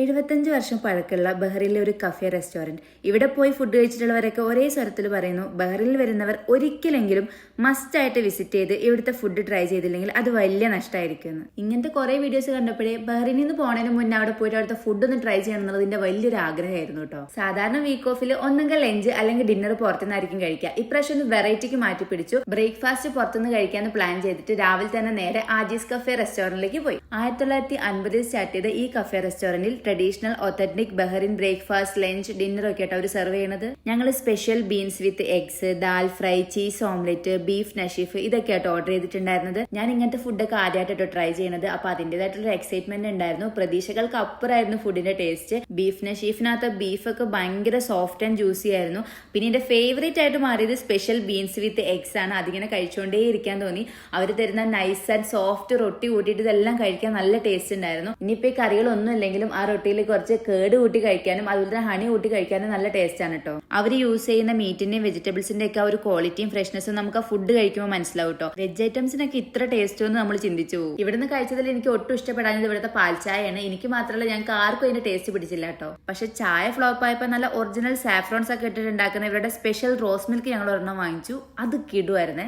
75 വർഷം പഴക്കമുള്ള ബഹ്റിനിലെ ഒരു കഫേ റെസ്റ്റോറന്റ്. ഇവിടെ പോയി ഫുഡ് കഴിച്ചിട്ടുള്ളവരൊക്കെ ഒരേ സ്വരത്തിൽ പറയുന്നു, ബഹ്റിനിൽ വരുന്നവർ ഒരിക്കലെങ്കിലും മസ്റ്റ് ആയിട്ട് വിസിറ്റ് ചെയ്ത് ഇവിടുത്തെ ഫുഡ് ട്രൈ ചെയ്തില്ലെങ്കിൽ അത് വലിയ നഷ്ടമായിരിക്കും. ഇങ്ങനത്തെ കുറെ വീഡിയോസ് കണ്ടപ്പോഴേ ബഹ്റിനിൽ നിന്ന് പോണതിന് മുന്നേ അവിടെ പോയിട്ട് അവിടുത്തെ ഫുഡ് ഒന്ന് ട്രൈ ചെയ്യണം എന്നുള്ളതിന്റെ വലിയൊരു ആഗ്രഹമായിരുന്നു കേട്ടോ. സാധാരണ വീക്ക് ഓഫിൽ ഒന്നെങ്കിൽ ലഞ്ച് അല്ലെങ്കിൽ ഡിന്നർ പുറത്തുനിന്നായിരിക്കും കഴിക്കുക. ഇപ്രാവശ്യം ഒന്ന് വെറൈറ്റിക്ക് മാറ്റി പിടിച്ചു. ബ്രേക്ക്ഫാസ്റ്റ് പുറത്തുനിന്ന് കഴിക്കാന്ന് പ്ലാൻ ചെയ്തിട്ട് രാവിലെ തന്നെ നേരെ ആജീസ് കഫേ റെസ്റ്റോറന്റിലേക്ക് പോയി. 1950 സ്റ്റാർട്ട് ചെയ്ത ഈ കഫേ റെസ്റ്റോറന്റിൽ traditional authentic Bahrain breakfast, lunch, dinner ഒക്കെ ആയിട്ട് അവർ സെർവ് ചെയ്യണത്. ഞങ്ങൾ special beans with eggs, dal fry, cheese omelette, beef നഷീഫ് ഇതൊക്കെ ആയിട്ട് ഓർഡർ ചെയ്തിട്ടുണ്ടായിരുന്നത്. ഞാൻ ഇങ്ങനത്തെ ഫുഡൊക്കെ ആദ്യമായിട്ടോ ട്രൈ ചെയ്യണത്. അപ്പൊ അതിന്റേതായിട്ടുള്ള എക്സൈറ്റ്മെന്റ് ഉണ്ടായിരുന്നു. പ്രതീക്ഷകൾക്ക് അപ്പുറമായിരുന്നു ഫുഡിന്റെ ടേസ്റ്റ്. ബീഫ് നഷീഫിനകത്ത് ബീഫൊക്കെ ഭയങ്കര സോഫ്റ്റ് ആൻഡ് ജ്യൂസി ആയിരുന്നു. പിന്നെ എന്റെ ഫേവറേറ്റ് ആയിട്ട് മാറിയത് സ്പെഷ്യൽ ബീൻസ് വിത്ത് എഗ്സ് ആണ്. അതിങ്ങനെ കഴിച്ചുകൊണ്ടേ ഇരിക്കാൻ തോന്നി. അവർ തരുന്ന നൈസ് ആൻഡ് സോഫ്റ്റ് റൊട്ടി കൂട്ടിയിട്ട് ഇതെല്ലാം കഴിക്കാൻ നല്ല ടേസ്റ്റ് ഉണ്ടായിരുന്നു. ഇനിയിപ്പോ ഈ കറികളൊന്നും ഇല്ലെങ്കിലും ആ റൊട്ടിയിൽ കുറച്ച് കേട് കൂട്ടി കഴിക്കാനും അതുപോലെ തന്നെ ഹണി കൂട്ടി കഴിക്കാനും നല്ല ടേസ്റ്റ് ആണ് കേട്ടോ. അവർ യൂസ് ചെയ്യുന്ന മീറ്റിന്റെയും വെജിറ്റബിൾസിന്റെ ഒക്കെ ഒരു ക്വാളിറ്റിയും ഫ്രഷ്നെസ്സും നമുക്ക് ആ ഫുഡ് കഴിക്കുമ്പോൾ മനസ്സിലാവും കേട്ടോ. വെജ് ഐറ്റംസിനൊക്കെ ഇത്ര ടേസ്റ്റ് എന്ന് നമ്മൾ ചിന്തിച്ചു പോകും. ഇവിടുന്ന് കഴിച്ചതിൽ എനിക്ക് ഒട്ടും ഇഷ്ടപ്പെടാഞ്ഞത് ഇവിടുത്തെ പാൽച്ചായയാണ്. എനിക്ക് മാത്രമല്ല ഞങ്ങൾക്ക് ആർക്കും അതിന്റെ ടേസ്റ്റ് പിടിച്ചില്ല കേട്ടോ. പക്ഷെ ചായ ഫ്ലോപ്പ് ആയപ്പോൾ നല്ല ഒറിജിനൽ സാഫ്രോൺസ് ഒക്കെ ഇട്ടിട്ട് ഉണ്ടാക്കുന്ന ഇവരുടെ സ്പെഷ്യൽ റോസ് മിൽക്ക് ഞങ്ങൾ ഒരെണ്ണം വാങ്ങിച്ചു. അത് കിടുവായിരുന്നേ.